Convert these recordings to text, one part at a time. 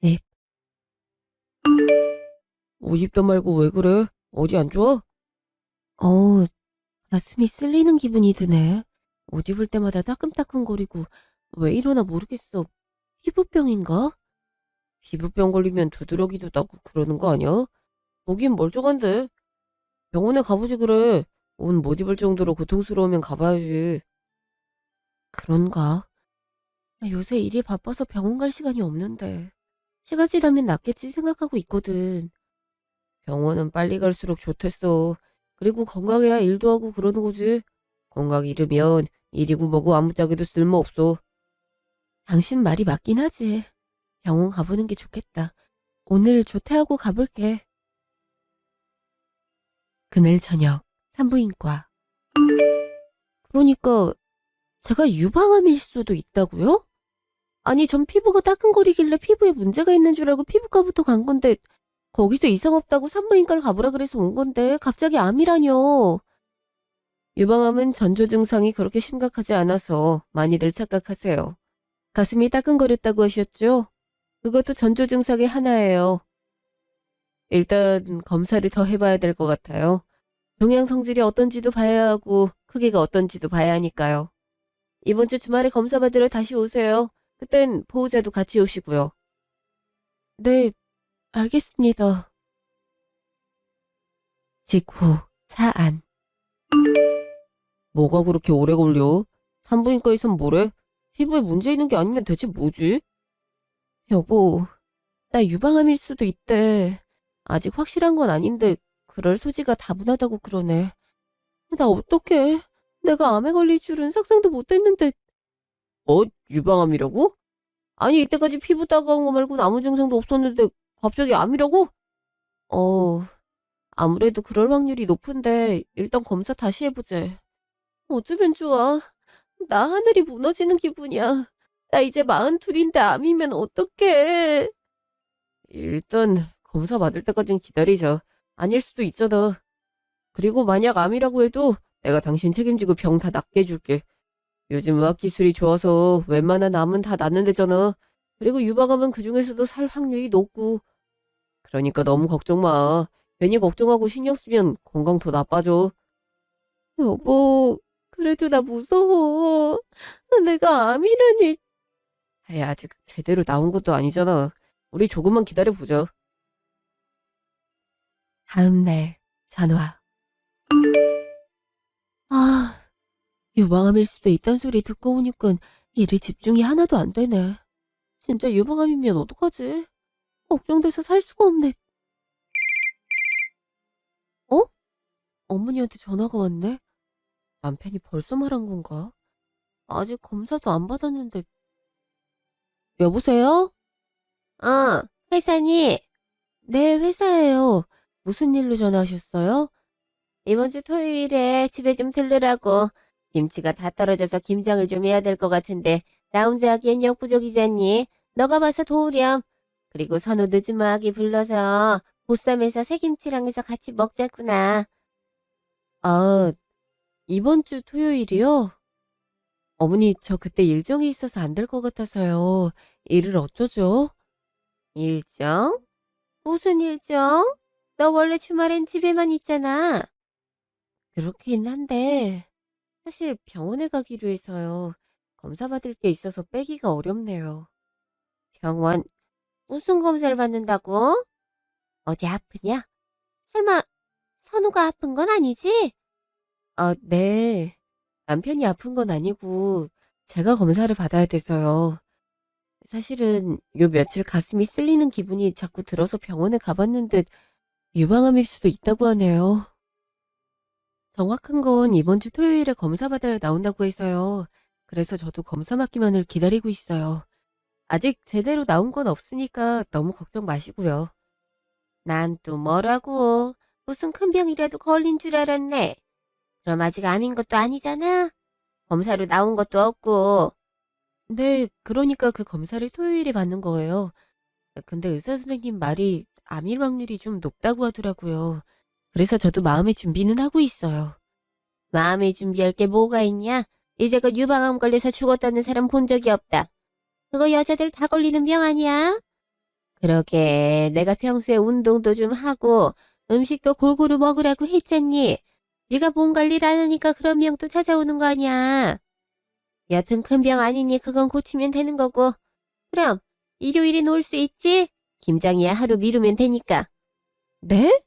네. 옷 입다 말고 왜 그래? 어디 안 좋아? 어, 가슴이 쓸리는 기분이 드네. 옷 입을 때마다 따끔따끔거리고 왜 이러나 모르겠어. 피부병인가? 피부병 걸리면 두드러기도 나고 그러는 거 아니야? 보긴 멀쩡한데. 병원에 가보지 그래. 옷 못 입을 정도로 고통스러우면 가봐야지. 그런가? 요새 일이 바빠서 병원 갈 시간이 없는데. 시간 지나면 낫겠지 생각하고 있거든. 병원은 빨리 갈수록 좋댔어. 그리고 건강해야 일도 하고 그러는 거지. 건강 잃으면 일이고 뭐고 아무짝에도 쓸모없어. 당신 말이 맞긴 하지. 병원 가보는 게 좋겠다. 오늘 조퇴하고 가볼게. 그날 저녁, 산부인과. 그러니까 제가 유방암일 수도 있다고요? 아니, 전 피부가 따끔거리길래 피부에 문제가 있는 줄 알고 피부과부터 간 건데 거기서 이상 없다고 산부인과를 가보라 그래서 온 건데 갑자기 암이라뇨. 유방암은 전조 증상이 그렇게 심각하지 않아서 많이들 착각하세요. 가슴이 따끔거렸다고 하셨죠? 그것도 전조 증상의 하나예요. 일단 검사를 더 해봐야 될 것 같아요. 종양 성질이 어떤지도 봐야 하고 크기가 어떤지도 봐야 하니까요. 이번 주 주말에 검사 받으러 다시 오세요. 그땐 보호자도 같이 오시고요. 네, 알겠습니다. 직후, 사안. 뭐가 그렇게 오래 걸려? 산부인과에선 뭐래? 피부에 문제 있는 게 아니면 대체 뭐지? 여보, 나 유방암일 수도 있대. 아직 확실한 건 아닌데 그럴 소지가 다분하다고 그러네. 나 어떡해. 내가 암에 걸릴 줄은 상상도 못했는데. 유방암이라고? 아니 이때까지 피부 따가운 거 말고는 아무 증상도 없었는데 갑자기 암이라고? 어, 아무래도 그럴 확률이 높은데 일단 검사 다시 해보재. 어쩌면 좋아. 나 하늘이 무너지는 기분이야. 나 이제 42인데 암이면 어떡해. 일단 검사 받을 때까진 기다리자. 아닐 수도 있잖아. 그리고 만약 암이라고 해도 내가 당신 책임지고 병 다 낫게 해줄게. 요즘 의학기술이 좋아서 웬만한 암은 다 낫는데잖아. 그리고 유방암은 그중에서도 살 확률이 높고. 그러니까 너무 걱정 마. 괜히 걱정하고 신경 쓰면 건강 더 나빠져. 여보, 그래도 나 무서워. 내가 암이라니. 아직 제대로 나온 것도 아니잖아. 우리 조금만 기다려보자. 다음 날, 전화. 아, 유방암일 수도 있단 소리 듣고 오니까 일에 집중이 하나도 안 되네. 진짜 유방암이면 어떡하지? 걱정돼서 살 수가 없네. 어? 어머니한테 전화가 왔네? 남편이 벌써 말한 건가? 아직 검사도 안 받았는데. 여보세요? 회사니? 네, 회사예요. 무슨 일로 전화하셨어요? 이번 주 토요일에 집에 좀 들르라고. 김치가 다 떨어져서 김장을 좀 해야 될 것 같은데 나 혼자 하기엔 역부족이잖니. 너가 봐서 도우렴. 그리고 선우 늦지막이 불러서 보쌈해서 새김치랑 해서 같이 먹자꾸나. 아, 이번 주 토요일이요? 어머니, 저 그때 일정이 있어서 안 될 것 같아서요. 일을 어쩌죠? 일정? 무슨 일정? 너 원래 주말엔 집에만 있잖아. 그렇긴 한데 사실 병원에 가기로 해서요. 검사 받을 게 있어서 빼기가 어렵네요. 병원? 무슨 검사를 받는다고? 어디 아프냐? 설마 선우가 아픈 건 아니지? 네. 남편이 아픈 건 아니고 제가 검사를 받아야 돼서요. 사실은 요 며칠 가슴이 쓸리는 기분이 자꾸 들어서 병원에 가봤는데 유방암일 수도 있다고 하네요. 정확한 건 이번 주 토요일에 검사 받아야 나온다고 해서요. 그래서 저도 검사 받기만을 기다리고 있어요. 아직 제대로 나온 건 없으니까 너무 걱정 마시고요. 난 또 뭐라고? 무슨 큰 병이라도 걸린 줄 알았네. 그럼 아직 암인 것도 아니잖아? 검사로 나온 것도 없고. 네, 그러니까 그 검사를 토요일에 받는 거예요. 근데 의사 선생님 말이 암일 확률이 좀 높다고 하더라고요. 그래서 저도 마음의 준비는 하고 있어요. 마음의 준비할 게 뭐가 있냐? 이제껏 유방암 걸려서 죽었다는 사람 본 적이 없다. 그거 여자들 다 걸리는 병 아니야? 그러게 내가 평소에 운동도 좀 하고 음식도 골고루 먹으라고 했잖니. 네가 몸 관리를 안 하니까 그런 병도 찾아오는 거 아니야. 여튼 큰 병 아니니 그건 고치면 되는 거고. 그럼 일요일에 놀 수 있지? 김장이야 하루 미루면 되니까. 네?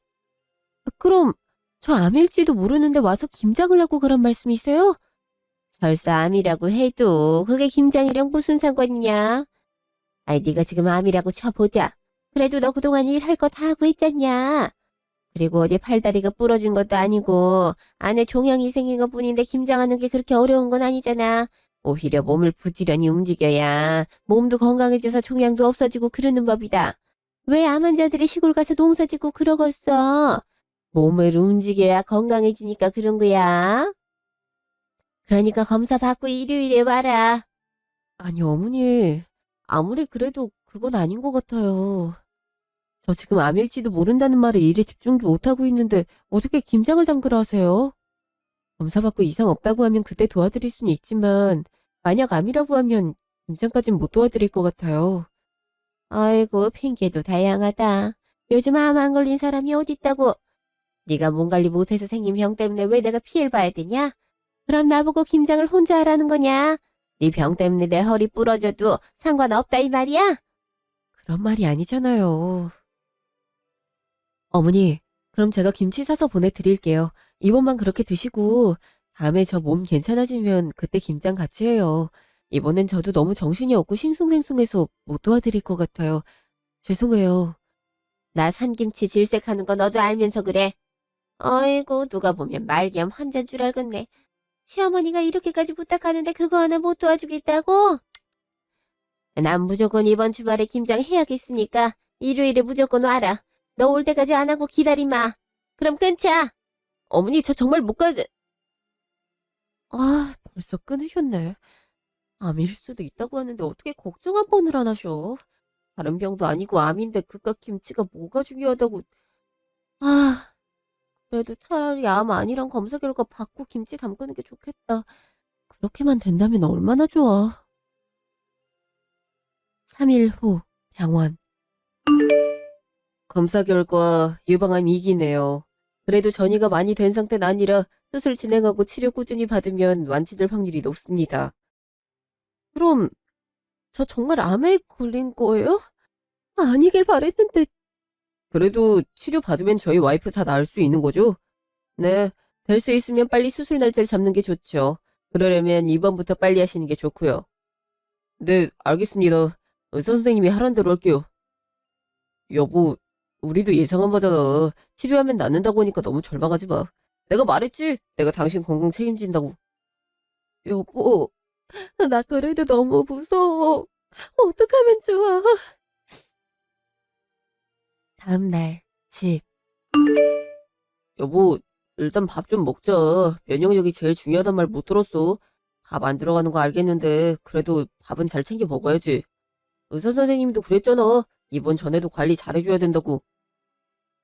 그럼 저 암일지도 모르는데 와서 김장을 하고 그런 말씀이세요? 설사 암이라고 해도 그게 김장이랑 무슨 상관이냐? 아이 네가 지금 암이라고 쳐보자. 그래도 너 그동안 일할 거 다 하고 있잖냐? 그리고 어디 팔다리가 부러진 것도 아니고 안에 종양이 생긴 것뿐인데 김장하는 게 그렇게 어려운 건 아니잖아. 오히려 몸을 부지런히 움직여야 몸도 건강해져서 종양도 없어지고 그러는 법이다. 왜 암 환자들이 시골 가서 농사 짓고 그러겠어? 몸을 움직여야 건강해지니까 그런 거야. 그러니까 검사 받고 일요일에 와라. 아니, 어머니. 아무리 그래도 그건 아닌 것 같아요. 저 지금 암일지도 모른다는 말에 일에 집중도 못하고 있는데 어떻게 김장을 담그라 하세요? 검사받고 이상 없다고 하면 그때 도와드릴 수는 있지만 만약 암이라고 하면 김장까진 못 도와드릴 것 같아요. 아이고 핑계도 다양하다. 요즘 암 안 걸린 사람이 어딨다고. 네가 몸 관리 못해서 생긴 병 때문에 왜 내가 피해를 봐야 되냐? 그럼 나보고 김장을 혼자 하라는 거냐? 네 병 때문에 내 허리 부러져도 상관없다 이 말이야? 그런 말이 아니잖아요. 어머니, 그럼 제가 김치 사서 보내드릴게요. 이번만 그렇게 드시고 다음에 저 몸 괜찮아지면 그때 김장 같이 해요. 이번엔 저도 너무 정신이 없고 싱숭생숭해서 못 도와드릴 것 같아요. 죄송해요. 나 산김치 질색하는 거 너도 알면서 그래. 아이고 누가 보면 말기암 환자인 줄 알겠네. 시어머니가 이렇게까지 부탁하는데 그거 하나 못 도와주겠다고? 난 무조건 이번 주말에 김장 해야겠으니까 일요일에 무조건 와라. 너 올 때까지 안 하고 기다리마. 그럼 끊자. 어머니, 저 정말 못 가... 아, 벌써 끊으셨네. 암일 수도 있다고 하는데 어떻게 걱정 한 번을 안 하셔? 다른 병도 아니고 암인데 그깟 김치가 뭐가 중요하다고. 아, 그래도 차라리 암 아니랑 검사 결과 받고 김치 담그는 게 좋겠다. 그렇게만 된다면 얼마나 좋아. 3일 후 병원. 검사 결과 유방암 2기네요. 그래도 전이가 많이 된 상태는 아니라 수술 진행하고 치료 꾸준히 받으면 완치될 확률이 높습니다. 그럼 저 정말 암에 걸린 거예요? 아니길 바랬는데. 그래도 치료 받으면 저희 와이프 다 나을 수 있는 거죠? 네, 될 수 있으면 빨리 수술 날짜를 잡는 게 좋죠. 그러려면 이번부터 빨리 하시는 게 좋고요. 네, 알겠습니다. 의사 선생님이 하라는 대로 할게요. 여보, 우리도 예상한 바잖아. 치료하면 낫는다고 하니까 너무 절망하지 마. 내가 말했지? 내가 당신 건강 책임진다고. 여보, 나 그래도 너무 무서워. 어떡하면 좋아. 다음날 집. 여보, 일단 밥 좀 먹자. 면역력이 제일 중요하단 말 못 들었어. 밥 안 들어가는 거 알겠는데 그래도 밥은 잘 챙겨 먹어야지. 의사 선생님도 그랬잖아. 입원 전에도 관리 잘해줘야 된다고.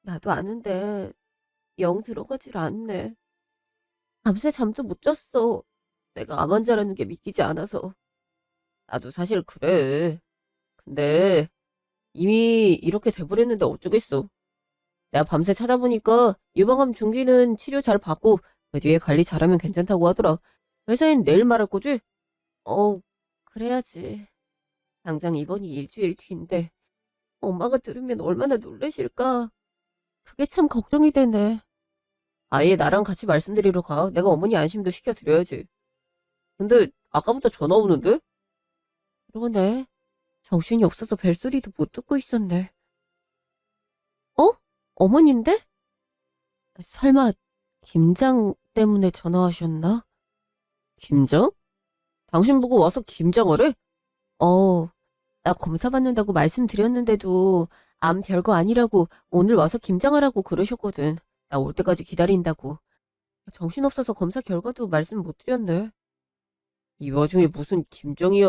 나도 아는데 영 들어가질 않네. 밤새 잠도 못 잤어. 내가 암 환자라는 게 믿기지 않아서. 나도 사실 그래. 근데 이미 이렇게 돼버렸는데 어쩌겠어. 내가 밤새 찾아보니까 유방암 중기는 치료 잘 받고 그 뒤에 관리 잘하면 괜찮다고 하더라. 회사엔 내일 말할 거지? 어, 그래야지. 당장 입원이 일주일 뒤인데 엄마가 들으면 얼마나 놀라실까? 그게 참 걱정이 되네. 아예 나랑 같이 말씀드리러 가. 내가 어머니 안심도 시켜드려야지. 근데 아까부터 전화 오는데? 그러네. 정신이 없어서 벨소리도 못 듣고 있었네. 어? 어머니인데? 설마 김장 때문에 전화하셨나? 김장? 당신 보고 와서 김장하래? 어, 나 검사 받는다고 말씀드렸는데도 암 별거 아니라고 오늘 와서 김장하라고 그러셨거든. 나 올 때까지 기다린다고. 정신없어서 검사 결과도 말씀 못 드렸네. 이 와중에 무슨 김장이야.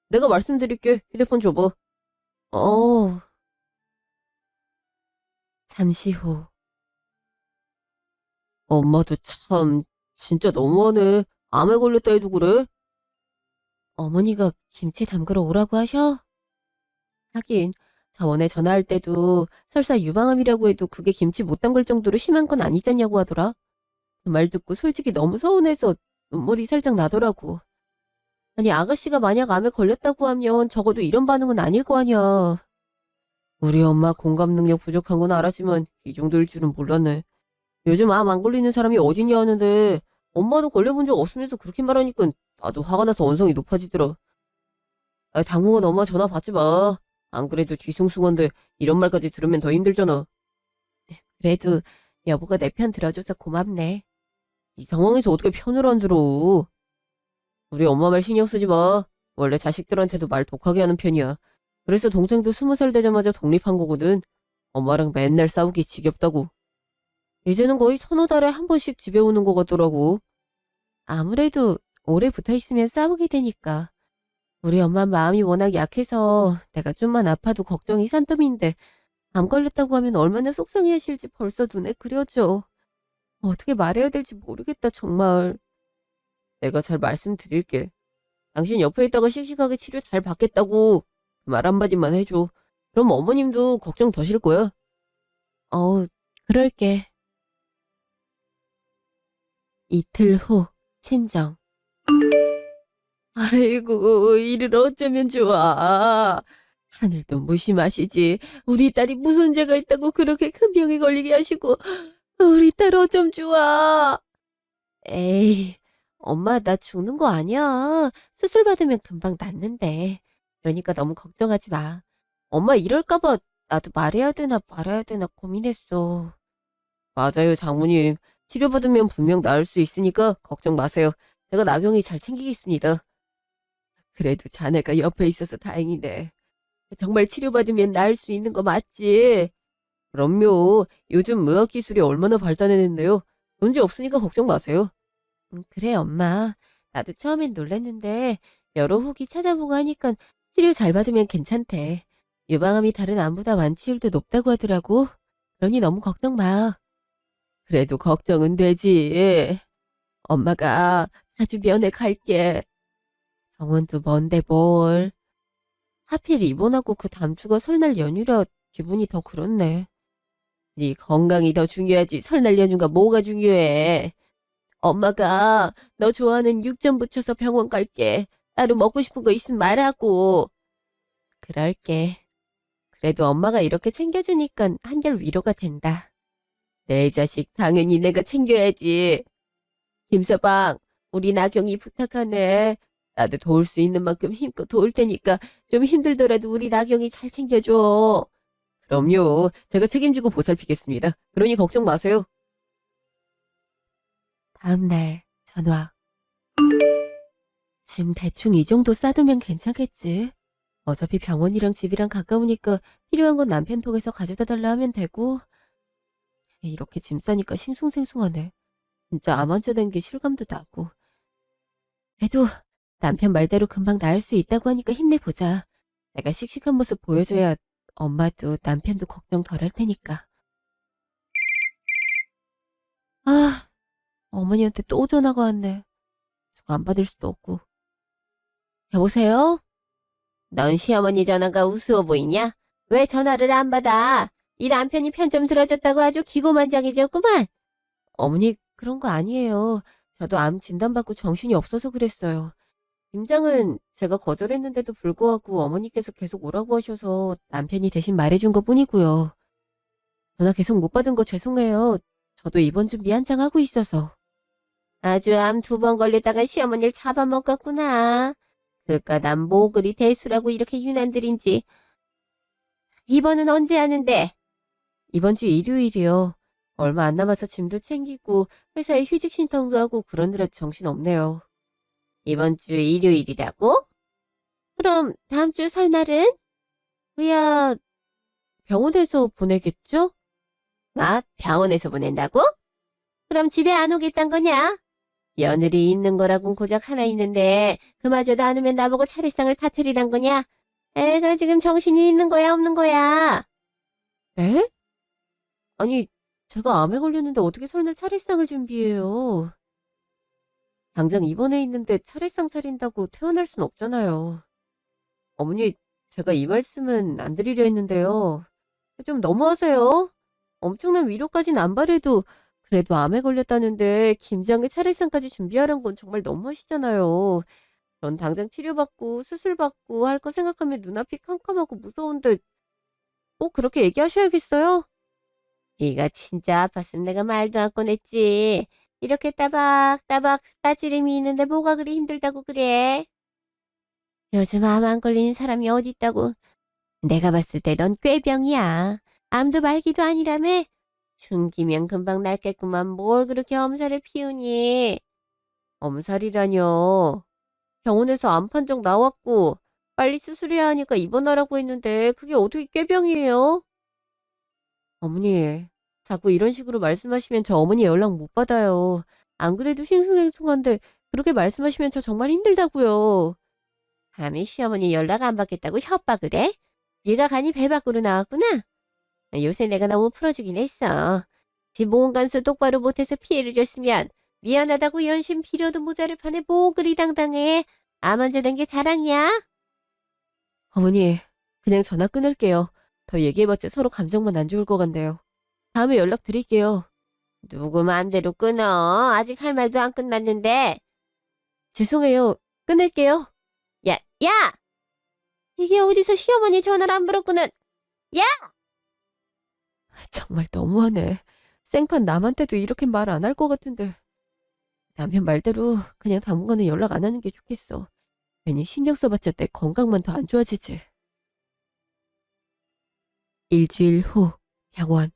내가 말씀드릴게. 휴대폰 줘봐. 어, 잠시 후. 엄마도 참 진짜 너무하네. 암에 걸렸다 해도 그래? 어머니가 김치 담그러 오라고 하셔? 하긴 저번에 전화할 때도 설사 유방암이라고 해도 그게 김치 못 담글 정도로 심한 건 아니잖냐고 하더라. 그 말 듣고 솔직히 너무 서운해서 눈물이 살짝 나더라고. 아니, 아가씨가 만약 암에 걸렸다고 하면 적어도 이런 반응은 아닐 거 아니야. 우리 엄마 공감 능력 부족한 건 알았지만 이 정도일 줄은 몰랐네. 요즘 암 안 걸리는 사람이 어딨냐 하는데 엄마도 걸려본 적 없으면서 그렇게 말하니까 나도 화가 나서 언성이 높아지더라. 아, 당분간 엄마 전화 받지 마. 안 그래도 뒤숭숭한데 이런 말까지 들으면 더 힘들잖아. 그래도 여보가 내 편 들어줘서 고맙네. 이 상황에서 어떻게 편을 안 들어? 우리 엄마 말 신경 쓰지 마. 원래 자식들한테도 말 독하게 하는 편이야. 그래서 동생도 20살 되자마자 독립한 거거든. 엄마랑 맨날 싸우기 지겹다고. 이제는 거의 서너 달에 한 번씩 집에 오는 것 같더라고. 아무래도 오래 붙어 있으면 싸우게 되니까. 우리 엄마 마음이 워낙 약해서 내가 좀만 아파도 걱정이 산더미인데 암 걸렸다고 하면 얼마나 속상해하실지 벌써 눈에 그려져. 어떻게 말해야 될지 모르겠다 정말. 내가 잘 말씀드릴게. 당신 옆에 있다가 씩씩하게 치료 잘 받겠다고 말 한마디만 해줘. 그럼 어머님도 걱정 더실 거야. 그럴게. 이틀 후 친정. 아이고, 이를 어쩌면 좋아. 하늘도 무심하시지. 우리 딸이 무슨 죄가 있다고 그렇게 큰 병에 걸리게 하시고. 우리 딸 어쩜 좋아. 에이, 엄마 나 죽는 거 아니야. 수술 받으면 금방 낫는데. 그러니까 너무 걱정하지 마. 엄마 이럴까 봐 나도 말해야 되나 말아야 되나 고민했어. 맞아요, 장모님. 치료받으면 분명 나을 수 있으니까 걱정 마세요. 제가 나경이 잘 챙기겠습니다. 그래도 자네가 옆에 있어서 다행이네. 정말 치료받으면 나을 수 있는 거 맞지? 그럼요. 요즘 의학 기술이 얼마나 발달했는데요. 문제 없으니까 걱정 마세요. 그래, 엄마. 나도 처음엔 놀랐는데 여러 후기 찾아보고 하니까 치료 잘 받으면 괜찮대. 유방암이 다른 암보다 완치율도 높다고 하더라고. 그러니 너무 걱정 마. 그래도 걱정은 되지. 엄마가 자주 면회 갈게. 병원도 먼데 뭘. 하필 이번하고 그 다음 주가 설날 연휴라 기분이 더 그렇네. 네 건강이 더 중요하지 설날 연휴가 뭐가 중요해. 엄마가 너 좋아하는 육전 부쳐서 병원 갈게. 따로 먹고 싶은 거 있으면 말하고. 그럴게. 그래도 엄마가 이렇게 챙겨주니까 한결 위로가 된다. 내 자식 당연히 내가 챙겨야지. 김서방, 우리 나경이 부탁하네. 나도 도울 수 있는 만큼 힘껏 도울 테니까 좀 힘들더라도 우리 나경이 잘 챙겨줘. 그럼요. 제가 책임지고 보살피겠습니다. 그러니 걱정 마세요. 다음 날 전화. 짐 대충 이 정도 싸두면 괜찮겠지. 어차피 병원이랑 집이랑 가까우니까 필요한 건 남편 통해서 가져다 달라 하면 되고. 이렇게 짐 싸니까 싱숭생숭하네. 진짜 암 환자 된 게 실감도 나고. 그래도 남편 말대로 금방 나을 수 있다고 하니까 힘내보자. 내가 씩씩한 모습 보여줘야 엄마도 남편도 걱정 덜 할 테니까. 아, 어머니한테 또 전화가 왔네. 저거 안 받을 수도 없고. 여보세요? 넌 시어머니 전화가 우스워 보이냐? 왜 전화를 안 받아? 이 남편이 편 좀 들어줬다고 아주 기고만장해졌구만. 어머니, 그런 거 아니에요. 저도 암 진단받고 정신이 없어서 그랬어요. 임장은 제가 거절했는데도 불구하고 어머니께서 계속 오라고 하셔서 남편이 대신 말해준 것 뿐이고요. 전화 계속 못 받은 거 죄송해요. 저도 이번 준비 한창 하고 있어서. 아주 암 2번 걸렸다가 시어머니를 잡아먹었구나. 그깟 난 모글이 대수라고 이렇게 유난들인지. 이번은 언제 하는데? 이번 주 일요일이요. 얼마 안 남아서 짐도 챙기고 회사에 휴직 신청도 하고 그러느라 정신없네요. 이번 주 일요일이라고? 그럼 다음 주 설날은? 그야 병원에서 보내겠죠? 아, 병원에서 보낸다고? 그럼 집에 안 오겠단 거냐? 며느리 있는 거라곤 고작 하나 있는데 그마저도 안 오면 나보고 차례상을 타차리란 거냐? 애가 지금 정신이 있는 거야 없는 거야? 네? 아니, 제가 암에 걸렸는데 어떻게 설날 차례상을 준비해요? 당장 입원해 있는데 차례상 차린다고 퇴원할 순 없잖아요. 어머니, 제가 이 말씀은 안 드리려 했는데요. 좀 너무하세요. 엄청난 위로까진 안 바래도 그래도 암에 걸렸다는데 김장의 차례상까지 준비하라는 건 정말 너무하시잖아요. 전 당장 치료받고 수술받고 할 거 생각하면 눈앞이 캄캄하고 무서운데 꼭 그렇게 얘기하셔야겠어요? 네가 진짜 아팠으면 내가 말도 안 꺼냈지. 이렇게 따박따박 따지름이 있는데 뭐가 그리 힘들다고 그래? 요즘 암 안 걸리는 사람이 어디 있다고. 내가 봤을 때 넌 꾀병이야. 암도 말기도 아니라며? 중기면 금방 낫겠구만. 뭘 그렇게 엄살을 피우니? 엄살이라뇨. 병원에서 암 판정 나왔고 빨리 수술해야 하니까 입원하라고 했는데 그게 어떻게 꾀병이에요? 어머니, 자꾸 이런 식으로 말씀하시면 저 어머니 연락 못 받아요. 안 그래도 싱숭생숭한데 그렇게 말씀하시면 저 정말 힘들다고요. 감히 시어머니 연락 안 받겠다고 협박을 해? 얘가 간이 배 밖으로 나왔구나? 요새 내가 너무 풀어주긴 했어. 집 모험간수 똑바로 못해서 피해를 줬으면 미안하다고 연신 비료도 모자를 파네 뭐 그리 당당해. 암 환자 된 게 자랑이야? 어머니, 그냥 전화 끊을게요. 더 얘기해봤자 서로 감정만 안 좋을 것 같네요. 다음에 연락드릴게요. 누구 마음대로 끊어. 아직 할 말도 안 끝났는데. 죄송해요. 끊을게요. 야, 야! 이게 어디서 시어머니 전화를 안 불었구나. 정말 너무하네. 생판 남한테도 이렇게 말 안 할 것 같은데. 남편 말대로 그냥 당분간은 연락 안 하는 게 좋겠어. 괜히 신경 써봤자 내 건강만 더 안 좋아지지. 일주일 후 병원.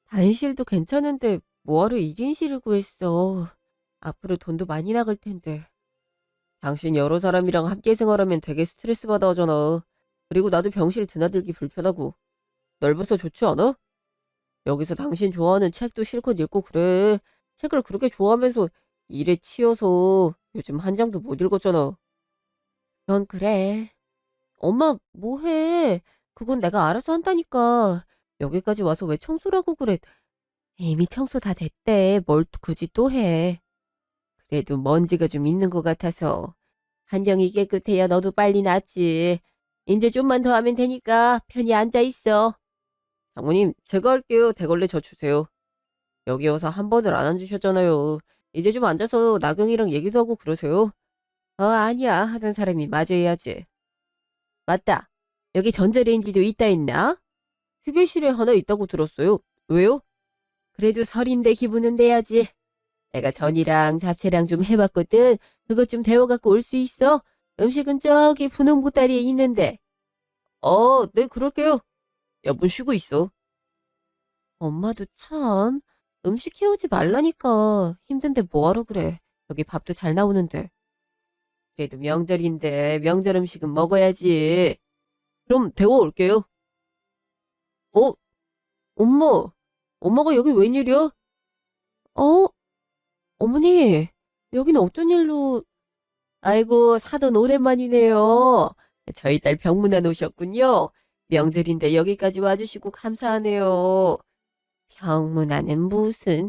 다인실도 괜찮은데 뭐하러 1인실을 구했어. 앞으로 돈도 많이 나갈 텐데. 당신 여러 사람이랑 함께 생활하면 되게 스트레스 받아 하잖아. 그리고 나도 병실 드나들기 불편하고. 넓어서 좋지 않아? 여기서 당신 좋아하는 책도 실컷 읽고 그래. 책을 그렇게 좋아하면서 일에 치여서 요즘 한 장도 못 읽었잖아. 넌 그래. 엄마 뭐해. 그건 내가 알아서 한다니까. 여기까지 와서 왜 청소라고 그래. 이미 청소 다 됐대. 뭘 굳이 또 해. 그래도 먼지가 좀 있는 것 같아서. 환경이 깨끗해야 너도 빨리 낫지. 이제 좀만 더 하면 되니까 편히 앉아 있어. 장모님, 제가 할게요. 대걸레 저 주세요. 여기 와서 한 번을 안 앉으셨잖아요. 이제 좀 앉아서 나경이랑 얘기도 하고 그러세요. 아니야. 하던 사람이 마저 해야지. 맞다. 여기 전자레인지도 있다 했나? 휴게실에 하나 있다고 들었어요. 왜요? 그래도 설인데 기분은 내야지. 내가 전이랑 잡채랑 좀 해봤거든. 그것 좀 데워갖고 올 수 있어? 음식은 저기 분홍 보따리에 있는데. 네, 그럴게요. 여분 쉬고 있어. 엄마도 참 음식 해오지 말라니까. 힘든데 뭐하러 그래. 여기 밥도 잘 나오는데. 그래도 명절인데 명절 음식은 먹어야지. 그럼 데워 올게요. 어? 엄마. 엄마가 여기 웬일이야? 어? 어머니. 여기는 어쩐 일로. 아이고, 사돈 오랜만이네요. 저희 딸 병문안 오셨군요. 명절인데 여기까지 와주시고 감사하네요. 병문안은 무슨.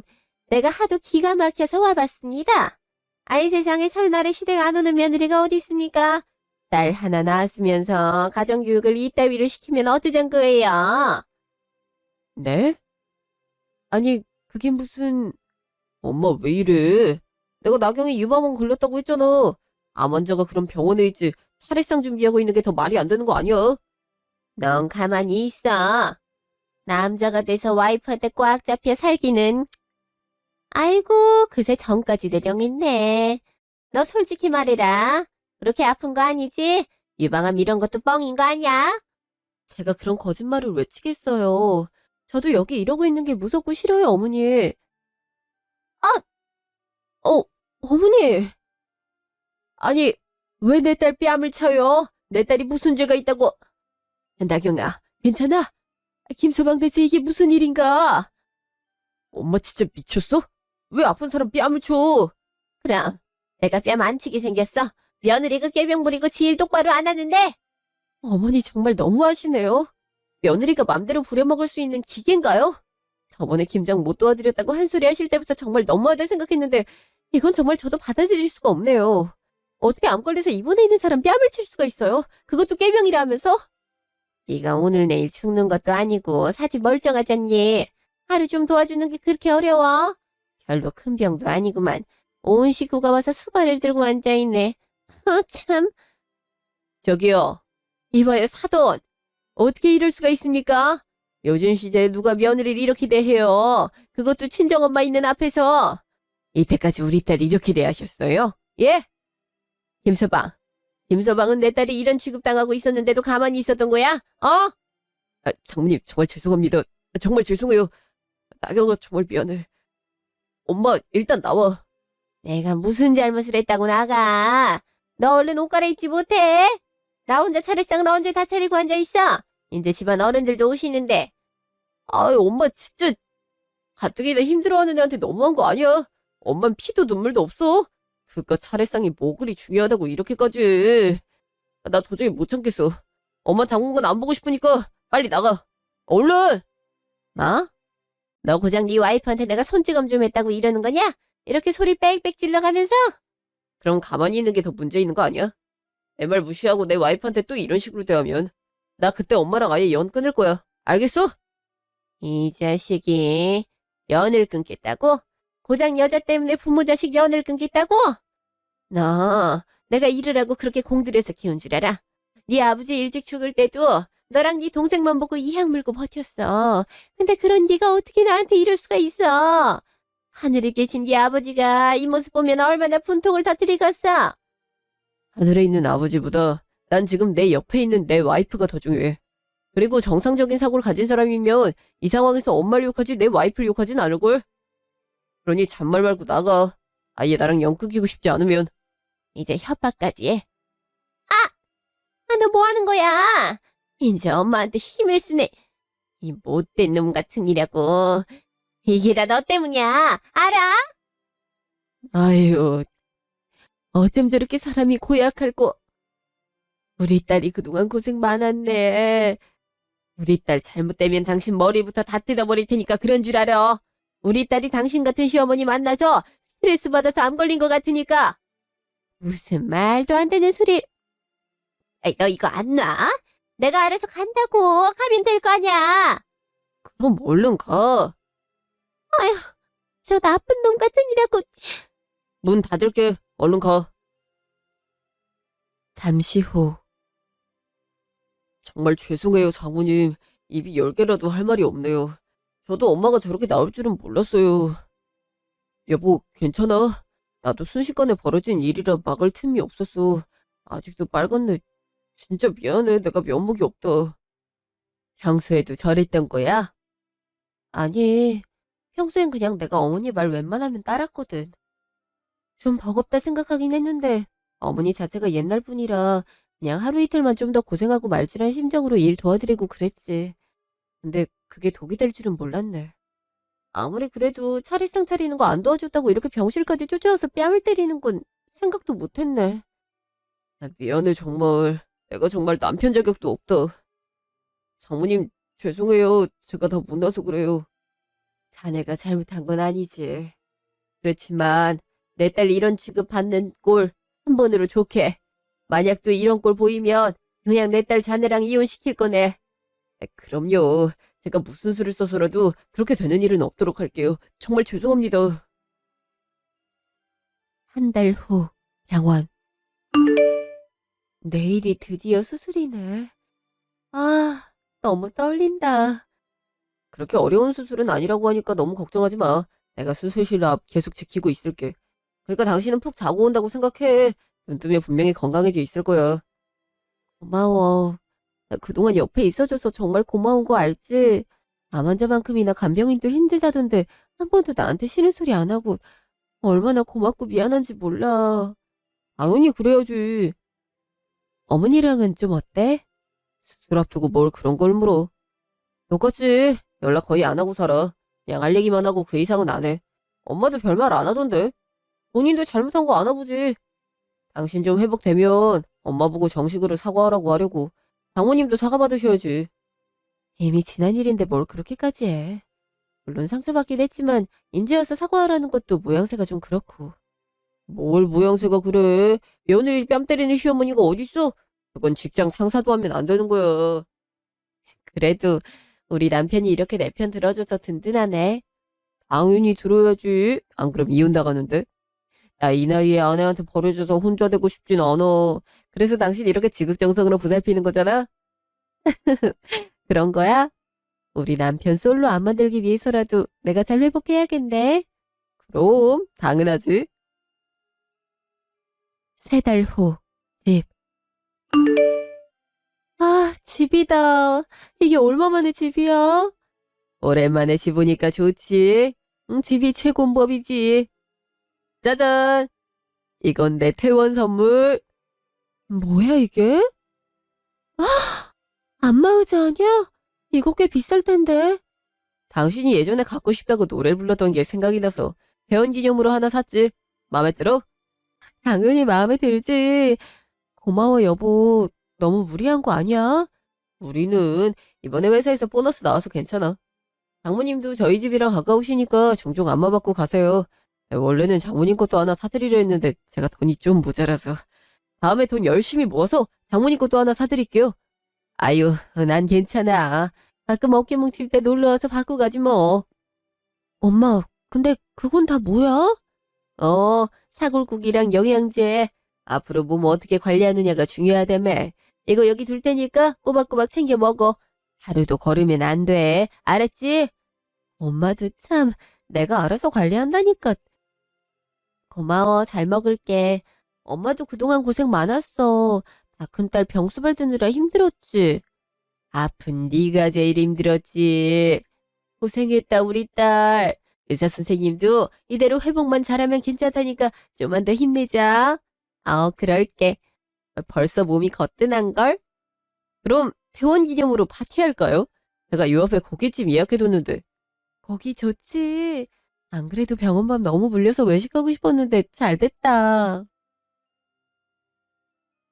내가 하도 기가 막혀서 와봤습니다. 아이 세상에 설날에 시댁 안 오는 며느리가 어디 있습니까? 딸 하나 낳았으면서 가정교육을 이따위로 시키면 어쩌잔 거예요? 네? 아니, 그게 무슨. 엄마 왜 이래? 내가 나경이 유방암 걸렸다고 했잖아. 암 환자가 그럼 병원에 있지. 차례상 준비하고 있는 게 더 말이 안 되는 거 아니야? 넌 가만히 있어. 남자가 돼서 와이프한테 꽉 잡혀 살기는. 아이고, 그새 전까지 대령했네. 너 솔직히 말해라. 그렇게 아픈 거 아니지? 유방암 이런 것도 뻥인 거 아니야? 제가 그런 거짓말을 왜 치겠어요. 저도 여기 이러고 있는 게 무섭고 싫어요, 어머니. 어머니. 아니, 왜 내 딸 뺨을 쳐요? 내 딸이 무슨 죄가 있다고. 나경아, 괜찮아? 김서방 대체 이게 무슨 일인가? 엄마 진짜 미쳤어? 왜 아픈 사람 뺨을 쳐? 그럼 내가 뺨 안 치게 생겼어. 며느리 그 꾀병 부리고 지 일 똑바로 안 하는데. 어머니 정말 너무하시네요. 며느리가 맘대로 부려먹을 수 있는 기계인가요? 저번에 김장 못 도와드렸다고 한 소리 하실 때부터 정말 너무하다 생각했는데 이건 정말 저도 받아들일 수가 없네요. 어떻게 암 걸려서 입원해 있는 사람 뺨을 칠 수가 있어요? 그것도 꾀병이라 하면서? 네가 오늘 내일 죽는 것도 아니고 사지 멀쩡하잖니. 하루 좀 도와주는 게 그렇게 어려워? 별로 큰 병도 아니구만. 온 식구가 와서 수발을 들고 앉아있네. 참. 저기요. 이봐요, 사돈. 어떻게 이럴 수가 있습니까? 요즘 시대에 누가 며느리를 이렇게 대해요. 그것도 친정엄마 있는 앞에서. 이때까지 우리 딸 이렇게 대하셨어요? 예? 김서방. 김서방은 내 딸이 이런 취급당하고 있었는데도 가만히 있었던 거야? 어? 장모님, 정말 죄송합니다. 정말 죄송해요. 나경아, 정말 미안해. 엄마, 일단 나와. 내가 무슨 잘못을 했다고 나가. 너 얼른 옷 갈아입지 못해? 나 혼자 차례상을 언제 다 차리고 앉아있어? 이제 집안 어른들도 오시는데. 아유, 엄마 진짜 가뜩이나 힘들어하는 애한테 너무한 거 아니야? 엄만 피도 눈물도 없어? 그깟 차례상이 뭐 그리 중요하다고 이렇게까지. 나 도저히 못 참겠어. 엄마 당분간 안 보고 싶으니까 빨리 나가. 얼른! 뭐? 너 고작 네 와이프한테 내가 손찌검 좀 했다고 이러는 거냐? 이렇게 소리 빽빽 질러가면서? 그럼 가만히 있는 게 더 문제 있는 거 아니야? 내 말 무시하고 내 와이프한테 또 이런 식으로 대하면 나 그때 엄마랑 아예 연 끊을 거야. 알겠어? 이 자식이 연을 끊겠다고? 고작 여자 때문에 부모 자식 연을 끊겠다고? 너 내가 이러라고 그렇게 공들여서 키운 줄 알아? 네 아버지 일찍 죽을 때도 너랑 네 동생만 보고 이악 물고 버텼어. 근데 그런 네가 어떻게 나한테 이럴 수가 있어? 하늘에 계신 네 아버지가 이 모습 보면 얼마나 분통을 터뜨리겠어? 하늘에 있는 아버지보다 난 지금 내 옆에 있는 내 와이프가 더 중요해. 그리고 정상적인 사고를 가진 사람이면 이 상황에서 엄마를 욕하지 내 와이프를 욕하진 않을걸? 그러니 잔말 말고 나가. 아예 나랑 연 끊기고 싶지 않으면. 이제 협박까지 해. 너 뭐 하는 거야? 이제 엄마한테 힘을 쓰네. 이 못된 놈 같은 이라고. 이게 다 너 때문이야. 알아? 아유, 어쩜 저렇게 사람이 고약할꼬. 우리 딸이 그동안 고생 많았네. 우리 딸 잘못되면 당신 머리부터 다 뜯어버릴 테니까 그런 줄 알아. 우리 딸이 당신 같은 시어머니 만나서 스트레스 받아서 암 걸린 것 같으니까. 무슨 말도 안 되는 소리. 아이, 너 이거 안 놔? 내가 알아서 간다고. 가면 될 거 아니야. 그럼 얼른 가. 아휴, 저 나쁜 놈 같으니라고. 문 닫을게. 얼른 가. 잠시 후. 정말 죄송해요, 장모님. 입이 10개라도 할 말이 없네요. 저도 엄마가 저렇게 나올 줄은 몰랐어요. 여보, 괜찮아? 나도 순식간에 벌어진 일이라 막을 틈이 없었어. 아직도 빨간 내 진짜 미안해. 내가 면목이 없다. 평소에도 저랬던 거야? 아니, 평소엔 그냥 내가 어머니 말 웬만하면 따랐거든. 좀 버겁다 생각하긴 했는데 어머니 자체가 옛날 분이라 그냥 하루 이틀만 좀 더 고생하고 말지란 심정으로 일 도와드리고 그랬지. 근데 그게 독이 될 줄은 몰랐네. 아무리 그래도 차례상 차리는 거 안 도와줬다고 이렇게 병실까지 쫓아와서 뺨을 때리는 건 생각도 못했네. 미안해 정말. 내가 정말 남편 자격도 없다. 장모님 죄송해요. 제가 다 못나서 그래요. 자네가 잘못한 건 아니지. 그렇지만 내 딸 이런 취급받는 꼴 한 번으로 좋게. 만약 또 이런 꼴 보이면 그냥 내 딸 자네랑 이혼시킬 거네. 그럼요. 제가 무슨 수를 써서라도 그렇게 되는 일은 없도록 할게요. 정말 죄송합니다. 한 달 후 병원. 내일이 드디어 수술이네. 아, 너무 떨린다. 그렇게 어려운 수술은 아니라고 하니까 너무 걱정하지 마. 내가 수술실 앞 계속 지키고 있을게. 그러니까 당신은 푹 자고 온다고 생각해. 눈 뜨면 분명히 건강해져 있을 거야. 고마워. 나 그동안 옆에 있어줘서 정말 고마운 거 알지? 암 환자만큼이나 간병인들 힘들다던데 한 번도 나한테 싫은 소리 안 하고 얼마나 고맙고 미안한지 몰라. 당연히 그래야지. 어머니랑은 좀 어때? 수술 앞두고 뭘 그런 걸 물어. 똑같지. 연락 거의 안 하고 살아. 그냥 알 얘기만 하고 그 이상은 안 해. 엄마도 별말 안 하던데. 본인도 잘못한 거 아나 보지. 당신 좀 회복되면 엄마 보고 정식으로 사과하라고 하려고. 장모님도 사과 받으셔야지. 이미 지난 일인데 뭘 그렇게까지 해. 물론 상처받긴 했지만 이제 와서 사과하라는 것도 모양새가 좀 그렇고. 뭘 모양새가 그래. 며느리 뺨 때리는 시어머니가 어딨어? 그건 직장 상사도 하면 안 되는 거야. 그래도 우리 남편이 이렇게 내 편 들어줘서 든든하네. 당연히 들어야지. 안 그럼 이혼 나가는데. 나 이 나이에 아내한테 버려져서 혼자 되고 싶진 않아. 그래서 당신 이렇게 지극정성으로 보살피는 거잖아? 그런 거야? 우리 남편 솔로 안 만들기 위해서라도 내가 잘 회복해야겠네. 그럼, 당연하지. 3달 후, 집. 아, 집이다. 이게 얼마만에 집이야? 오랜만에 집 오니까 좋지. 집이 최고인 법이지. 짜잔! 이건 내 퇴원 선물. 뭐야, 이게? 안마의자 아니야? 이거 꽤 비쌀 텐데. 당신이 예전에 갖고 싶다고 노래 불렀던 게 생각이 나서 회원 기념으로 하나 샀지. 마음에 들어? 당연히 마음에 들지. 고마워, 여보. 너무 무리한 거 아니야? 우리는 이번에 회사에서 보너스 나와서 괜찮아. 장모님도 저희 집이랑 가까우시니까 종종 안마 받고 가세요. 원래는 장모님 것도 하나 사드리려 했는데 제가 돈이 좀 모자라서. 다음에 돈 열심히 모아서 장모님 것도 하나 사드릴게요. 아유, 난 괜찮아. 가끔 어깨 뭉칠 때 놀러와서 받고 가지 뭐. 엄마, 근데 그건 다 뭐야? 사골국이랑 영양제. 앞으로 몸 어떻게 관리하느냐가 중요하다며. 이거 여기 둘 테니까 꼬박꼬박 챙겨 먹어. 하루도 거르면 안 돼. 알았지? 엄마도 참, 내가 알아서 관리한다니까. 고마워, 잘 먹을게. 엄마도 그동안 고생 많았어. 다 큰딸 병수발 드느라 힘들었지. 아픈 네가 제일 힘들었지. 고생했다, 우리 딸. 의사 선생님도 이대로 회복만 잘하면 괜찮다니까 좀만 더 힘내자. 그럴게. 벌써 몸이 거뜬한걸? 그럼 퇴원 기념으로 파티할까요? 제가 요 앞에 고깃집 예약해뒀는데. 거기 좋지. 안 그래도 병원밥 너무 물려서 외식하고 싶었는데 잘 됐다.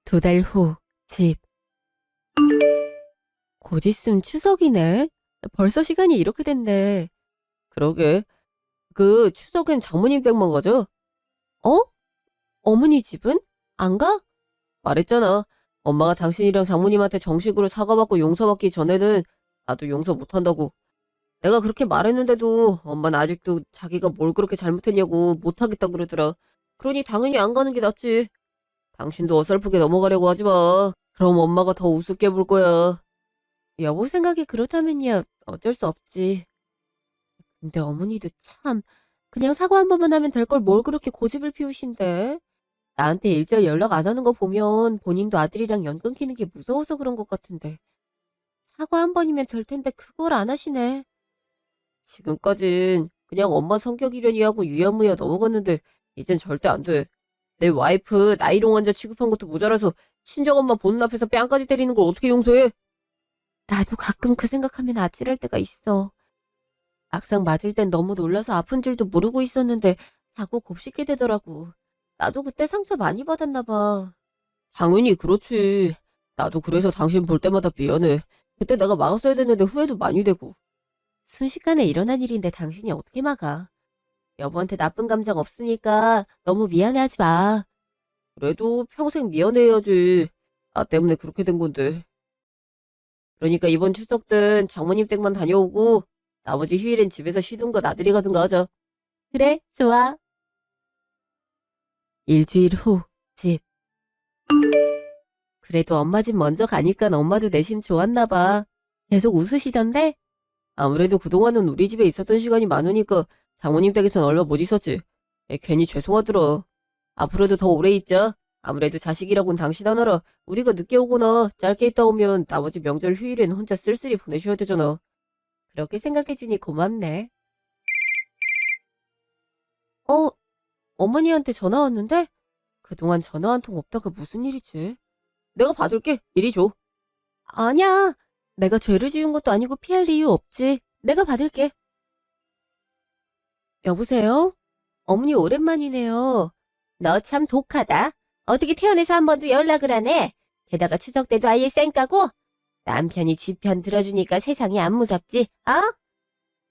2달 후, 집. 곧 있으면 추석이네. 벌써 시간이 이렇게 됐네. 그러게. 그 추석엔 장모님 댁만 가죠? 어? 어머니 집은? 안 가? 말했잖아. 엄마가 당신이랑 장모님한테 정식으로 사과받고 용서받기 전에는 나도 용서 못한다고. 내가 그렇게 말했는데도 엄마는 아직도 자기가 뭘 그렇게 잘못했냐고 못하겠다 그러더라. 그러니 당연히 안 가는 게 낫지. 당신도 어설프게 넘어가려고 하지 마. 그럼 엄마가 더 우습게 볼 거야. 여보 생각이 그렇다면야 어쩔 수 없지. 근데 어머니도 참 그냥 사과 한 번만 하면 될 걸 뭘 그렇게 고집을 피우신대. 나한테 일절 연락 안 하는 거 보면 본인도 아들이랑 연 끊기는 게 무서워서 그런 것 같은데. 사과 한 번이면 될 텐데 그걸 안 하시네. 지금까진 그냥 엄마 성격이려니 하고 유야무야 넘어갔는데 이젠 절대 안 돼. 내 와이프 나이롱 환자 취급한 것도 모자라서 친정엄마 보는 앞에서 뺨까지 때리는 걸 어떻게 용서해? 나도 가끔 그 생각하면 아찔할 때가 있어. 막상 맞을 땐 너무 놀라서 아픈 줄도 모르고 있었는데 자꾸 곱씹게 되더라고. 나도 그때 상처 많이 받았나 봐. 당연히 그렇지. 나도 그래서 당신 볼 때마다 미안해. 그때 내가 막았어야 됐는데 후회도 많이 되고. 순식간에 일어난 일인데 당신이 어떻게 막아? 여보한테 나쁜 감정 없으니까 너무 미안해하지 마. 그래도 평생 미안해야지. 나 때문에 그렇게 된 건데. 그러니까 이번 추석 땐 장모님 댁만 다녀오고 나머지 휴일엔 집에서 쉬든가 나들이 가든가 하자. 그래, 좋아. 일주일 후, 집. 그래도 엄마 집 먼저 가니까 엄마도 내심 좋았나 봐. 계속 웃으시던데? 아무래도 그동안은 우리 집에 있었던 시간이 많으니까 장모님 댁에선 얼마 못 있었지. 괜히 죄송하더라. 앞으로도 더 오래 있자. 아무래도 자식이라곤 당신 하나라 우리가 늦게 오거나 짧게 있다 오면 나머지 명절 휴일엔 혼자 쓸쓸히 보내셔야 되잖아. 그렇게 생각해주니 고맙네. 어, 어머니한테 전화 왔는데? 그동안 전화 한 통 없다가 무슨 일이지? 내가 받을게. 이리 줘. 아니야. 내가 죄를 지은 것도 아니고 피할 이유 없지. 내가 받을게. 여보세요? 어머니 오랜만이네요. 너 참 독하다. 어떻게 태어나서 한 번도 연락을 안 해? 게다가 추석 때도 아예 쌩까고? 남편이 지 편 들어주니까 세상이 안 무섭지, 어?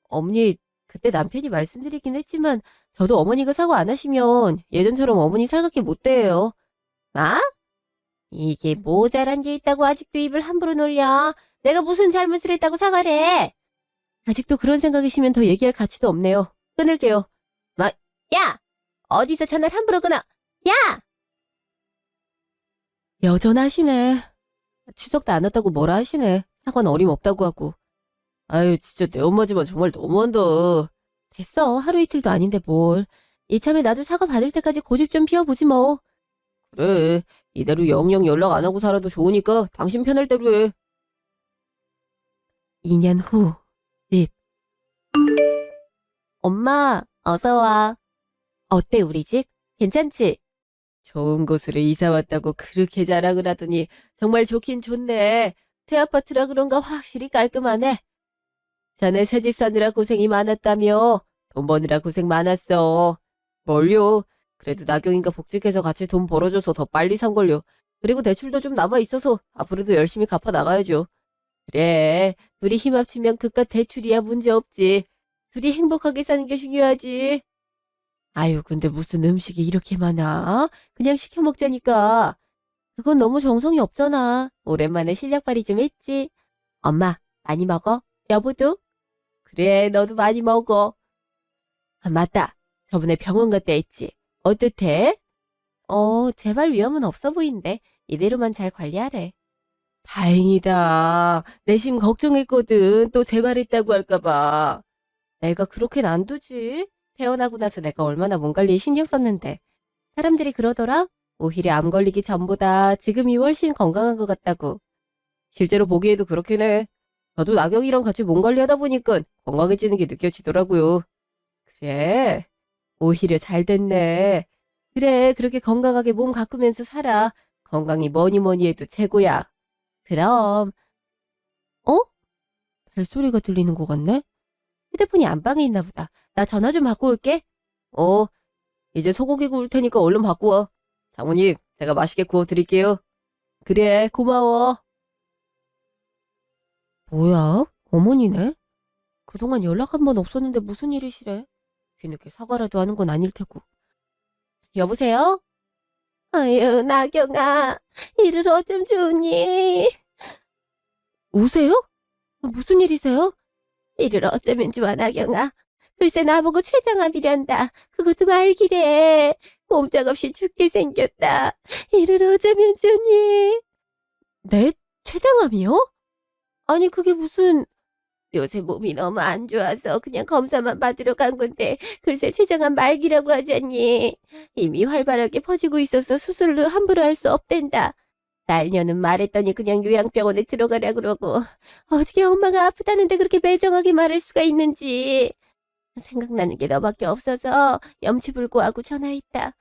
어머니, 그때 남편이 말씀드리긴 했지만 저도 어머니가 사과 안 하시면 예전처럼 어머니 살갑게 못 대해요. 뭐? 이게 모자란 게 있다고 아직도 입을 함부로 놀려. 내가 무슨 잘못을 했다고 사과를 해? 아직도 그런 생각이시면 더 얘기할 가치도 없네요. 끊을게요. 뭐, 야! 어디서 전화를 함부로 끊어? 야! 여전하시네. 추석도 안 왔다고 뭐라 하시네. 사과는 어림없다고 하고. 아유, 진짜 내 엄마지만 정말 너무한다. 됐어. 하루 이틀도 아닌데 뭘. 이참에 나도 사과 받을 때까지 고집 좀 피워보지 뭐. 그래. 이대로 영영 연락 안 하고 살아도 좋으니까 당신 편할 대로 해. 2년 후. 집. 엄마, 어서 와. 어때, 우리 집? 괜찮지? 좋은 곳으로 이사 왔다고 그렇게 자랑을 하더니 정말 좋긴 좋네. 새 아파트라 그런가 확실히 깔끔하네. 자네 새집 사느라 고생이 많았다며. 돈 버느라 고생 많았어. 뭘요? 그래도 나경이가 복직해서 같이 돈 벌어줘서 더 빨리 산걸요. 그리고 대출도 좀 남아있어서 앞으로도 열심히 갚아 나가야죠. 그래, 둘이 힘 합치면 그깟 대출이야 문제없지. 둘이 행복하게 사는 게 중요하지. 아유, 근데 무슨 음식이 이렇게 많아? 그냥 시켜 먹자니까. 그건 너무 정성이 없잖아. 오랜만에 실력 발휘 좀 했지. 엄마, 많이 먹어? 여보도? 그래, 너도 많이 먹어. 아, 맞다. 저번에 병원 갔다 했지. 어떻대? 재발 위험은 없어 보이는데 이대로만 잘 관리하래. 다행이다. 내심 걱정했거든. 또 재발했다고 할까봐. 내가 그렇게는 안 두지. 태어나고 나서 내가 얼마나 몸 관리에 신경 썼는데. 사람들이 그러더라. 오히려 암 걸리기 전보다 지금이 훨씬 건강한 것 같다고. 실제로 보기에도 그렇긴 해. 저도 나경이랑 같이 몸 관리하다 보니까 건강해지는 게 느껴지더라고요. 그래? 오히려 잘 됐네. 그래, 그렇게 건강하게 몸 가꾸면서 살아. 건강이 뭐니 뭐니 해도 최고야. 그럼. 어? 벨소리가 들리는 것 같네? 휴대폰이 안방에 있나 보다. 나 전화 좀 받고 올게. 어, 이제 소고기 구울 테니까 얼른 받고 와. 장모님, 제가 맛있게 구워 드릴게요. 그래, 고마워. 뭐야? 어머니네? 그동안 연락 한 번 없었는데 무슨 일이시래? 뒤늦게 사과라도 하는 건 아닐 테고. 여보세요? 아유, 나경아, 이를 어쩜 좋으니? 우세요? 무슨 일이세요? 이를 어쩌면 좋아, 나경아. 글쎄 나보고 췌장암이란다. 그것도 말기래. 꼼짝없이 죽게 생겼다. 이를 어쩌면 좋니? 네? 췌장암이요? 아니 그게 무슨... 요새 몸이 너무 안 좋아서 그냥 검사만 받으러 간 건데 글쎄 췌장암 말기라고 하자니. 이미 활발하게 퍼지고 있어서 수술로 함부로 할 수 없댄다. 딸녀는 말했더니 그냥 요양병원에 들어가라 그러고. 어떻게 엄마가 아프다는데 그렇게 매정하게 말할 수가 있는지. 생각나는 게 너밖에 없어서 염치불고하고 전화했다.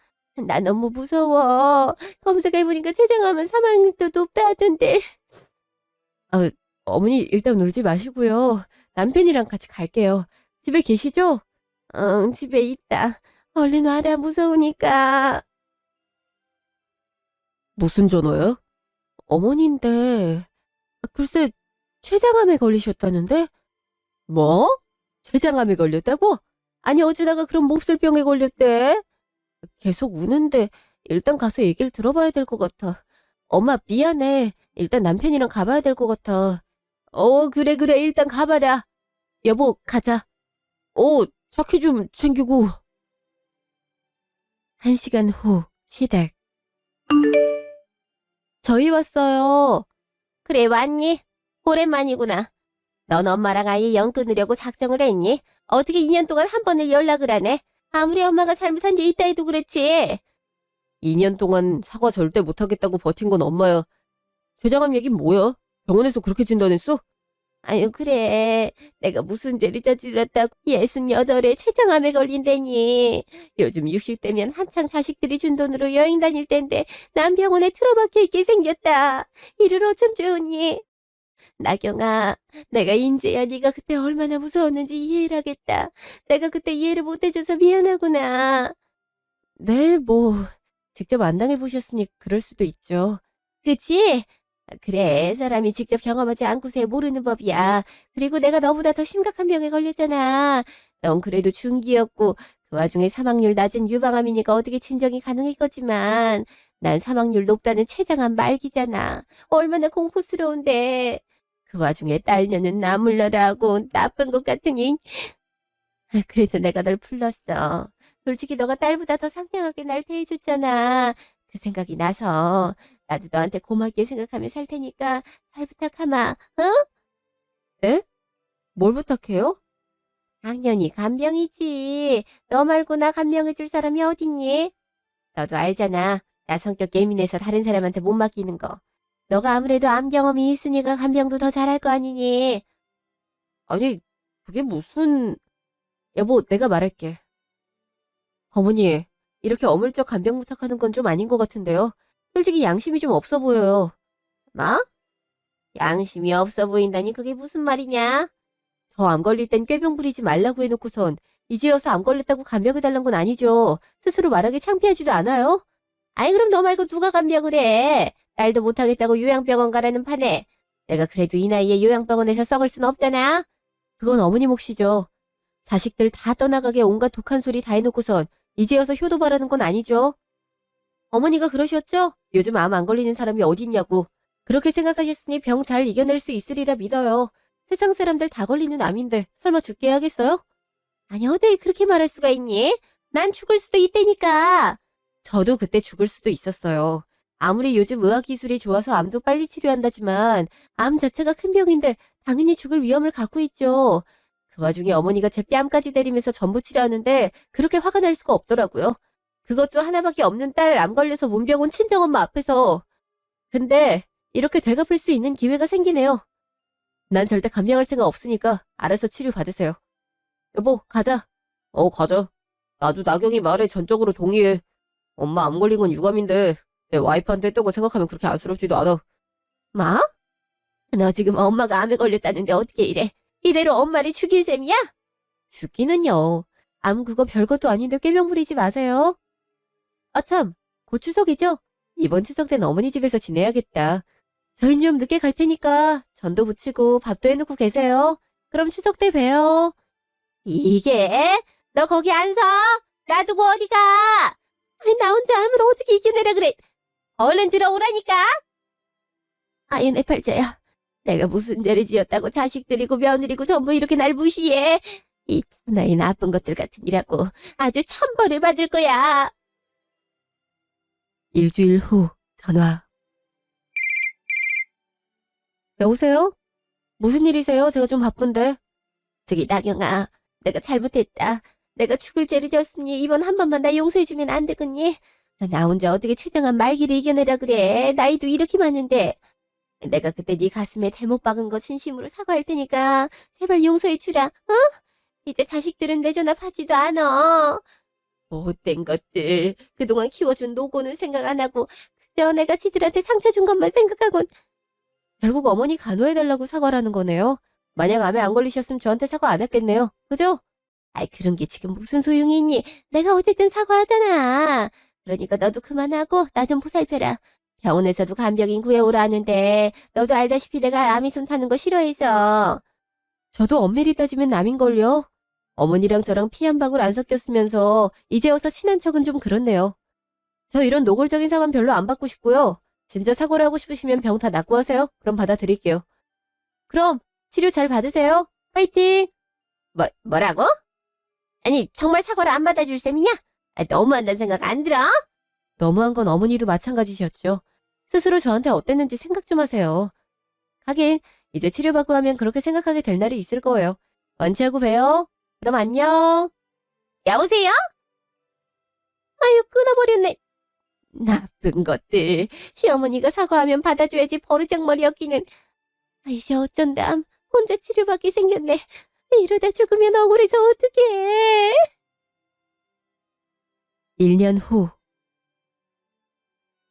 나 너무 무서워. 검색해보니까 췌장암은 사망률도 높다 하던데. 아, 어머니 일단 울지 마시고요. 남편이랑 같이 갈게요. 집에 계시죠? 응, 집에 있다. 얼른 와라, 무서우니까. 무슨 전화요? 어머니인데, 글쎄, 췌장암에 걸리셨다는데? 뭐? 췌장암에 걸렸다고? 아니, 어쩌다가 그런 몹쓸 병에 걸렸대? 계속 우는데, 일단 가서 얘기를 들어봐야 될 것 같아. 엄마, 미안해. 일단 남편이랑 가봐야 될 것 같아. 그래, 그래. 일단 가봐라. 여보, 가자. 차키 좀 챙기고. 1시간 후, 시댁. 저희 왔어요. 그래, 왔니? 오랜만이구나. 넌 엄마랑 아예 연 끊으려고 작정을 했니? 어떻게 2년 동안 한 번을 연락을 안 해? 아무리 엄마가 잘못한 게 있다 해도 그렇지. 2년 동안 사과 절대 못하겠다고 버틴 건 엄마야. 췌장암 얘긴 뭐야? 병원에서 그렇게 진단했어? 아유, 그래. 내가 무슨 죄를 저질렀다고 68에 췌장암에 걸린다니. 요즘 60대면 한창 자식들이 준 돈으로 여행 다닐 텐데 난 병원에 틀어박혀 있게 생겼다. 이를 어쩜 좋으니? 나경아, 내가 인제야 네가 그때 얼마나 무서웠는지 이해를 하겠다. 내가 그때 이해를 못해줘서 미안하구나. 네, 뭐, 직접 안 당해보셨으니 그럴 수도 있죠. 그치? 그래, 사람이 직접 경험하지 않고서야 모르는 법이야. 그리고 내가 너보다 더 심각한 병에 걸렸잖아. 넌 그래도 중기였고 그 와중에 사망률 낮은 유방암이니까 어떻게 진정이 가능했겠지만 난 사망률 높다는 최장암 말기잖아. 얼마나 공포스러운데. 그 와중에 딸녀는 나 물러라고 나쁜 것 같으니. 그래서 내가 널 불렀어. 솔직히 너가 딸보다 더 상냥하게 날 대해줬잖아. 그 생각이 나서 나도 너한테 고맙게 생각하며 살 테니까 잘 부탁하마. 어? 네? 뭘 부탁해요? 당연히 간병이지. 너 말고 나 간병해줄 사람이 어딨니? 너도 알잖아. 나 성격 예민해서 다른 사람한테 못 맡기는 거. 너가 아무래도 암 경험이 있으니까 간병도 더 잘할 거 아니니. 아니, 그게 무슨... 여보, 내가 말할게. 어머니, 이렇게 어물쩍 간병 부탁하는 건 좀 아닌 것 같은데요. 솔직히 양심이 좀 없어 보여요. 뭐? 양심이 없어 보인다니 그게 무슨 말이냐? 저 암 걸릴 땐 꾀병 부리지 말라고 해놓고선 이제 와서 암 걸렸다고 간병해달란 건 아니죠. 스스로 말하기 창피하지도 않아요? 아이 그럼 너 말고 누가 간병을 해? 딸도 못하겠다고 요양병원 가라는 판에. 내가 그래도 이 나이에 요양병원에서 썩을 순 없잖아. 그건 어머니 몫이죠. 자식들 다 떠나가게 온갖 독한 소리 다 해놓고선 이제 와서 효도 바라는 건 아니죠. 어머니가 그러셨죠? 요즘 암 안 걸리는 사람이 어디 있냐고. 그렇게 생각하셨으니 병 잘 이겨낼 수 있으리라 믿어요. 세상 사람들 다 걸리는 암인데 설마 죽게 하겠어요? 아니 어떻게 그렇게 말할 수가 있니? 난 죽을 수도 있다니까. 저도 그때 죽을 수도 있었어요. 아무리 요즘 의학기술이 좋아서 암도 빨리 치료한다지만 암 자체가 큰 병인데 당연히 죽을 위험을 갖고 있죠. 그 와중에 어머니가 제 뺨까지 때리면서 전부 치료하는데 그렇게 화가 날 수가 없더라고요. 그것도 하나밖에 없는 딸 암 걸려서 문병 온 친정엄마 앞에서. 근데 이렇게 되갚을 수 있는 기회가 생기네요. 난 절대 간병할 생각 없으니까 알아서 치료 받으세요. 여보, 가자. 가자. 나도 나경이 말에 전적으로 동의해. 엄마 암 걸린 건 유감인데 내 와이프한테 했던 거 생각하면 그렇게 안쓰럽지도 않아. 뭐? 너 지금 엄마가 암에 걸렸다는데 어떻게 이래? 이대로 엄마를 죽일 셈이야? 죽기는요. 암 그거 별것도 아닌데 꾀병 부리지 마세요. 아참, 곧 추석이죠? 이번 추석 땐 어머니 집에서 지내야겠다. 저흰 좀 늦게 갈 테니까 전도 부치고 밥도 해놓고 계세요. 그럼 추석 때 봬요. 이게? 너 거기 안 서? 놔두고 어디 가? 아니, 나 혼자 암을 어떻게 이겨내라 그래? 얼른 들어오라니까? 아유, 내 팔자야. 내가 무슨 죄를 지었다고 자식들이고 며느리고 전부 이렇게 날 무시해. 이 천하의 나쁜 것들 같으니라고 아주 천벌을 받을 거야. 일주일 후 전화. 여보세요? 무슨 일이세요? 제가 좀 바쁜데. 저기 나경아, 내가 잘못했다. 내가 죽을 죄를 졌으니 이번 한 번만 나 용서해주면 안 되겠니? 나 혼자 어떻게 최장한 말기를 이겨내라 그래. 나이도 이렇게 많은데. 내가 그때 네 가슴에 대못 박은 거 진심으로 사과할 테니까 제발 용서해주라. 어? 이제 자식들은 내 전화 받지도 않아. 못된 것들. 그동안 키워준 노고는 생각 안 하고 그저 내가 지들한테 상처 준 것만 생각하곤. 결국 어머니 간호해달라고 사과라는 거네요. 만약 암에 안 걸리셨으면 저한테 사과 안 했겠네요. 그죠? 아이 그런 게 지금 무슨 소용이 있니? 내가 어쨌든 사과하잖아. 그러니까 너도 그만하고 나 좀 보살펴라. 병원에서도 간병인 구해오라 하는데 너도 알다시피 내가 암이 손 타는 거 싫어해서. 저도 엄밀히 따지면 남인걸요. 어머니랑 저랑 피 한 방울 안 섞였으면서 이제 와서 친한 척은 좀 그렇네요. 저 이런 노골적인 사과는 별로 안 받고 싶고요. 진짜 사과를 하고 싶으시면 병 다 낫고 하세요. 그럼 받아드릴게요. 그럼 치료 잘 받으세요. 화이팅! 뭐라고? 아니 정말 사과를 안 받아줄 셈이냐? 너무한다는 생각 안 들어? 너무한 건 어머니도 마찬가지셨죠. 스스로 저한테 어땠는지 생각 좀 하세요. 하긴 이제 치료받고 하면 그렇게 생각하게 될 날이 있을 거예요. 완치하고 봬요. 그럼 안녕. 여보세요? 아유 끊어버렸네. 나쁜 것들. 시어머니가 사과하면 받아줘야지 버르장머리였기는. 이제 어쩐다. 혼자 치료받게 생겼네. 이러다 죽으면 억울해서 어떡해. 1년 후.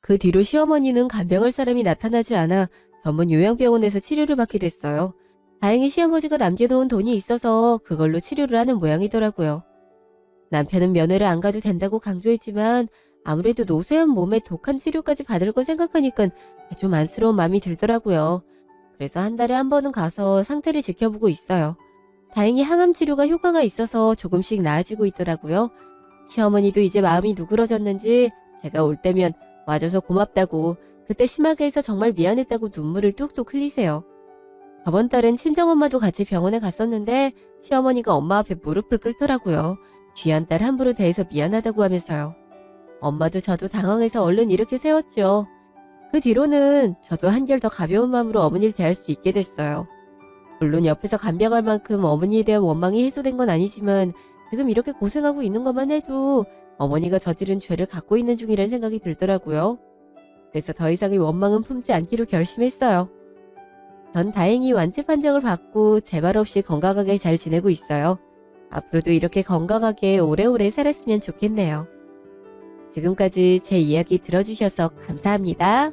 그 뒤로 시어머니는 간병할 사람이 나타나지 않아 전문 요양병원에서 치료를 받게 됐어요. 다행히 시어머니가 남겨놓은 돈이 있어서 그걸로 치료를 하는 모양이더라고요. 남편은 면회를 안 가도 된다고 강조했지만 아무래도 노쇠한 몸에 독한 치료까지 받을 거 생각하니까 좀 안쓰러운 마음이 들더라고요. 그래서 한 달에 한 번은 가서 상태를 지켜보고 있어요. 다행히 항암 치료가 효과가 있어서 조금씩 나아지고 있더라고요. 시어머니도 이제 마음이 누그러졌는지 제가 올 때면 와줘서 고맙다고, 그때 심하게 해서 정말 미안했다고 눈물을 뚝뚝 흘리세요. 저번 달엔 친정엄마도 같이 병원에 갔었는데 시어머니가 엄마 앞에 무릎을 꿇더라고요. 귀한 딸 함부로 대해서 미안하다고 하면서요. 엄마도 저도 당황해서 얼른 이렇게 세웠죠. 그 뒤로는 저도 한결 더 가벼운 마음으로 어머니를 대할 수 있게 됐어요. 물론 옆에서 간병할 만큼 어머니에 대한 원망이 해소된 건 아니지만 지금 이렇게 고생하고 있는 것만 해도 어머니가 저지른 죄를 갖고 있는 중이라는 생각이 들더라고요. 그래서 더 이상의 원망은 품지 않기로 결심했어요. 전 다행히 완치 판정을 받고 재발 없이 건강하게 잘 지내고 있어요. 앞으로도 이렇게 건강하게 오래오래 살았으면 좋겠네요. 지금까지 제 이야기 들어주셔서 감사합니다.